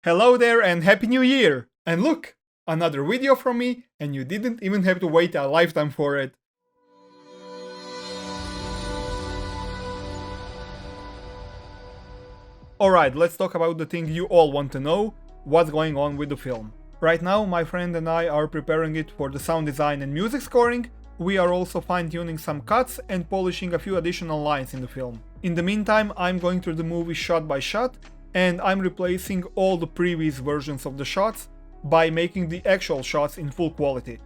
Hello there and Happy New Year! And look, another video from me, and you didn't even have to wait a lifetime for it. Alright, let's talk about the thing you all want to know, what's going on with the film. Right now, my friend and I are preparing it for the sound design and music scoring. We are also fine-tuning some cuts and polishing a few additional lines in the film. In the meantime, I'm going through the movie shot by shot, and I'm replacing all the previous versions of the shots by making the actual shots in full quality.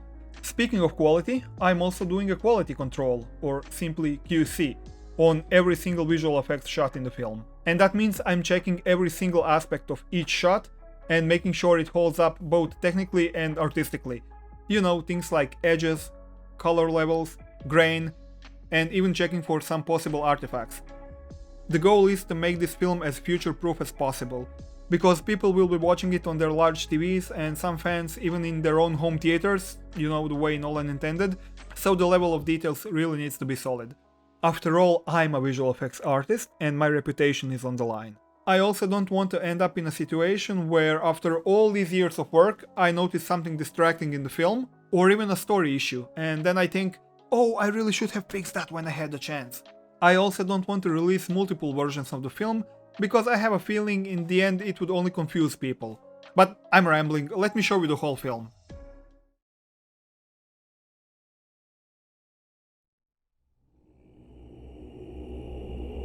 Speaking of quality, I'm also doing a quality control, or simply QC, on every single visual effects shot in the film. And that means I'm checking every single aspect of each shot and making sure it holds up both technically and artistically. You know, things like edges, color levels, grain, and even checking for some possible artifacts. The goal is to make this film as future-proof as possible, because people will be watching it on their large TVs and some fans even in their own home theaters, you know, the way Nolan intended, so the level of details really needs to be solid. After all, I'm a visual effects artist and my reputation is on the line. I also don't want to end up in a situation where after all these years of work I notice something distracting in the film, or even a story issue, and then I think, oh, I really should have fixed that when I had the chance. I also don't want to release multiple versions of the film, because I have a feeling in the end it would only confuse people. But I'm rambling, let me show you the whole film.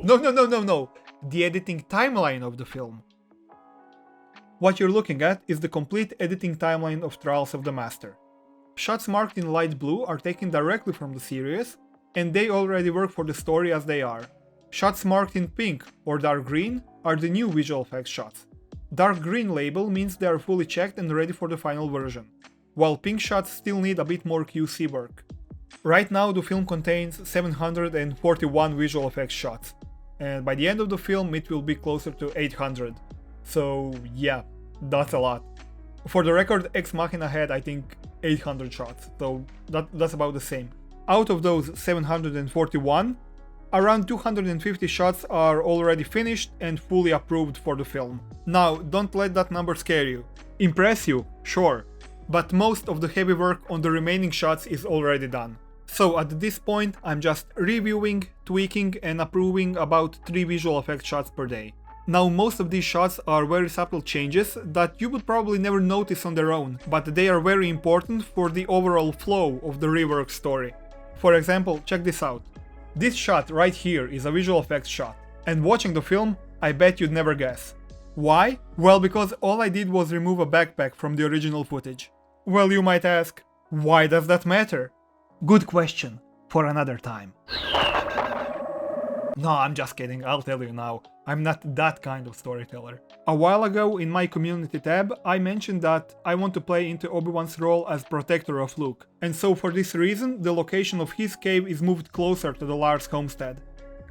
No, the editing timeline of the film. What you're looking at is the complete editing timeline of Trials of the Master. Shots marked in light blue are taken directly from the series, and they already work for the story as they are. Shots marked in pink or dark green are the new visual effects shots. Dark green label means they are fully checked and ready for the final version, while pink shots still need a bit more QC work. Right now the film contains 741 visual effects shots, and by the end of the film it will be closer to 800. So yeah, that's a lot. For the record, Ex Machina had I think 800 shots, so that's about the same. Out of those 741, around 250 shots are already finished and fully approved for the film. Now, don't let that number scare you. Impress you, sure, but most of the heavy work on the remaining shots is already done. So at this point, I'm just reviewing, tweaking and approving about 3 visual effects shots per day. Now, most of these shots are very subtle changes that you would probably never notice on their own, but they are very important for the overall flow of the rework story. For example, check this out. This shot right here is a visual effects shot, and watching the film, I bet you'd never guess. Why? Well, because all I did was remove a backpack from the original footage. Well, you might ask, why does that matter? Good question, for another time. No, I'm just kidding, I'll tell you now. I'm not that kind of storyteller. A while ago in my community tab, I mentioned that I want to play into Obi-Wan's role as protector of Luke, and so for this reason, the location of his cave is moved closer to the Lars homestead.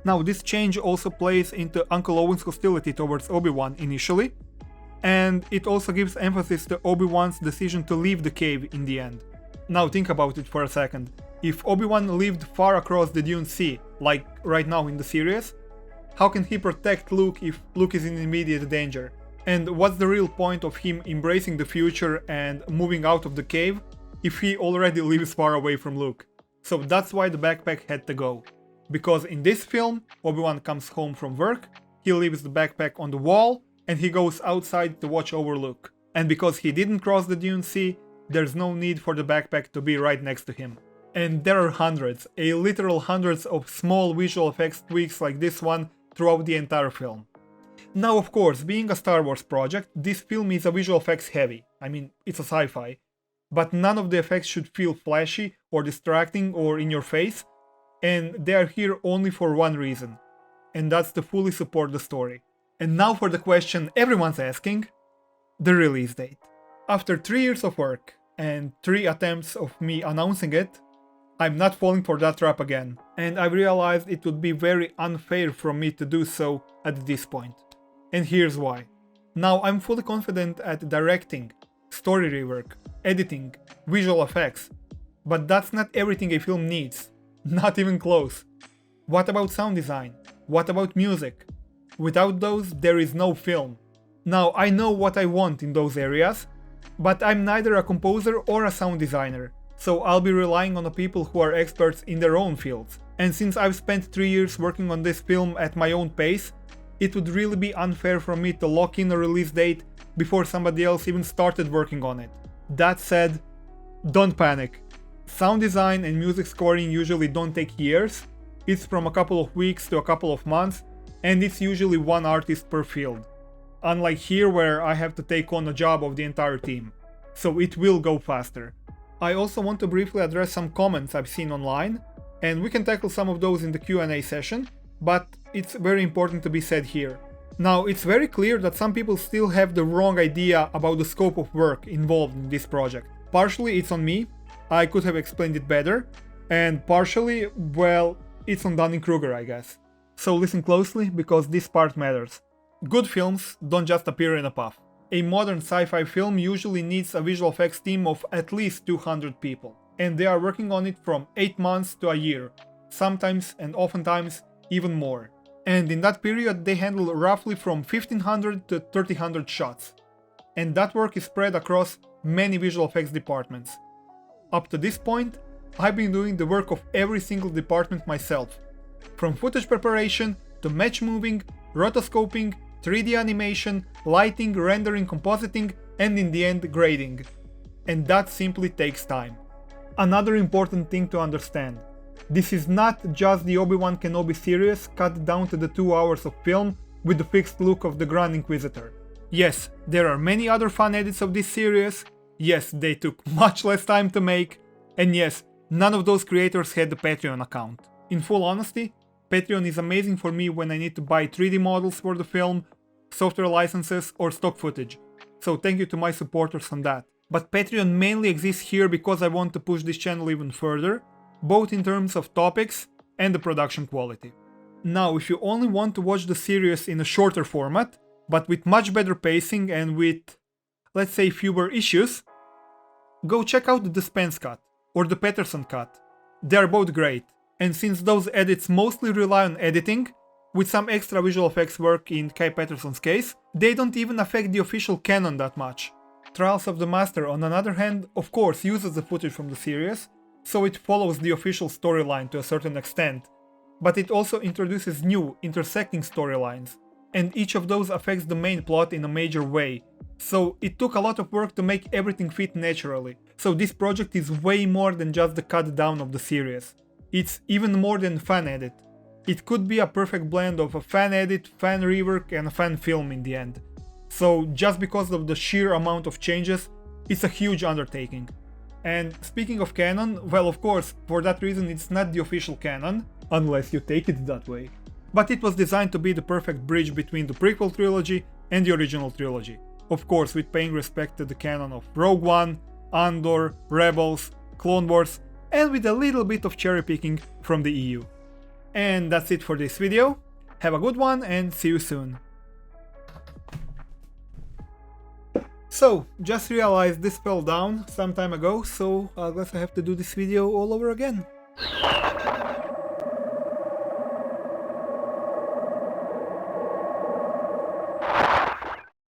Now, this change also plays into Uncle Owen's hostility towards Obi-Wan initially, and it also gives emphasis to Obi-Wan's decision to leave the cave in the end. Now think about it for a second. If Obi-Wan lived far across the Dune Sea, like right now in the series, how can he protect Luke if Luke is in immediate danger? And what's the real point of him embracing the future and moving out of the cave if he already lives far away from Luke? So that's why the backpack had to go. Because in this film, Obi-Wan comes home from work, he leaves the backpack on the wall, and he goes outside to watch over Luke. And because he didn't cross the Dune Sea, there's no need for the backpack to be right next to him. And there are hundreds, a literal hundreds of small visual effects tweaks like this one throughout the entire film. Now, of course, being a Star Wars project, this film is a visual effects heavy. I mean, it's a sci-fi. But none of the effects should feel flashy or distracting or in your face, and they are here only for one reason, and that's to fully support the story. And now for the question everyone's asking, the release date. After 3 years of work and 3 attempts of me announcing it, I'm not falling for that trap again, and I realized it would be very unfair from me to do so at this point. And here's why. Now I'm fully confident at directing, story rework, editing, visual effects, but that's not everything a film needs, not even close. What about sound design? What about music? Without those, there is no film. Now, I know what I want in those areas, but I'm neither a composer or a sound designer, so I'll be relying on the people who are experts in their own fields. And since I've spent 3 years working on this film at my own pace, it would really be unfair for me to lock in a release date before somebody else even started working on it. That said, don't panic. Sound design and music scoring usually don't take years, it's from a couple of weeks to a couple of months, and it's usually one artist per field. Unlike here where I have to take on a job of the entire team. So it will go faster. I also want to briefly address some comments I've seen online, and we can tackle some of those in the Q&A session, but it's very important to be said here. Now, it's very clear that some people still have the wrong idea about the scope of work involved in this project. Partially it's on me, I could have explained it better, and partially, well, it's on Dunning-Kruger, I guess. So listen closely, because this part matters. Good films don't just appear in a puff. A modern sci-fi film usually needs a visual effects team of at least 200 people, and they are working on it from 8 months to a year, sometimes and oftentimes even more. And in that period they handle roughly from 1500 to 3000 shots. And that work is spread across many visual effects departments. Up to this point, I've been doing the work of every single department myself. From footage preparation to match moving, rotoscoping, 3D animation, lighting, rendering, compositing, and in the end grading. And that simply takes time. Another important thing to understand. This is not just the Obi-Wan Kenobi series cut down to the 2 hours of film with the fixed look of the Grand Inquisitor. Yes, there are many other fun edits of this series, yes, they took much less time to make, and yes, none of those creators had the Patreon account. In full honesty, Patreon is amazing for me when I need to buy 3D models for the film, software licenses or stock footage, so thank you to my supporters on that. But Patreon mainly exists here because I want to push this channel even further, both in terms of topics and the production quality. Now, if you only want to watch the series in a shorter format, but with much better pacing and with, let's say, fewer issues, go check out the Dispense cut or the Patterson cut. They are both great, and since those edits mostly rely on editing, with some extra visual effects work in Kai Patterson's case, they don't even affect the official canon that much. Trials of the Master, on the other hand, of course uses the footage from the series, so it follows the official storyline to a certain extent, but it also introduces new, intersecting storylines, and each of those affects the main plot in a major way, so it took a lot of work to make everything fit naturally. So this project is way more than just the cut down of the series. It's even more than fan edit. It could be a perfect blend of a fan edit, fan rework and a fan film in the end. So just because of the sheer amount of changes, it's a huge undertaking. And speaking of canon, well, of course, for that reason it's not the official canon, unless you take it that way. But it was designed to be the perfect bridge between the prequel trilogy and the original trilogy. Of course, with paying respect to the canon of Rogue One, Andor, Rebels, Clone Wars, and with a little bit of cherry picking from the EU. And that's it for this video. Have a good one and see you soon. So, just realized this fell down some time ago, so I guess I have to do this video all over again.